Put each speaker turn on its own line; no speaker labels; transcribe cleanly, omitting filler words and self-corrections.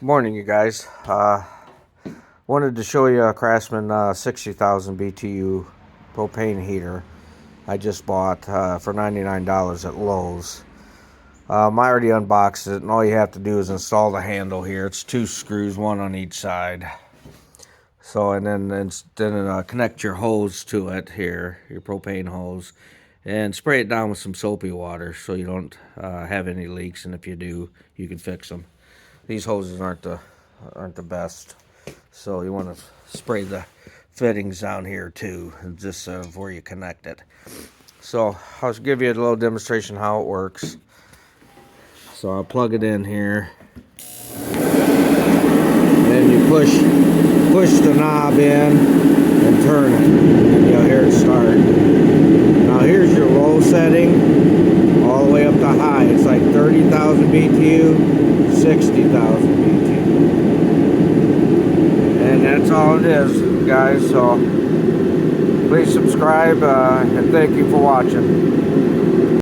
Good morning, you guys. Wanted to show you a Craftsman 60,000 BTU propane heater I just bought for $99 at Lowe's. I already unboxed it, and all you have to do is install the handle here. It's 2 screws, one on each side. So, and then connect your hose to it here, your propane hose, and spray it down with some soapy water so you don't have any leaks. And if you do, you can fix them. These hoses aren't the best, so you want to spray the fittings down here too, and just before you connect it. So I'll give you a little demonstration how it works. So I'll plug it in here, then you push the knob in and turn it, and you'll hear it start. Now here's your low setting, all the way up to high. It's like 30,000 BTU, 60,000 BTU. And that's all it is, guys. So please subscribe, and thank you for watching.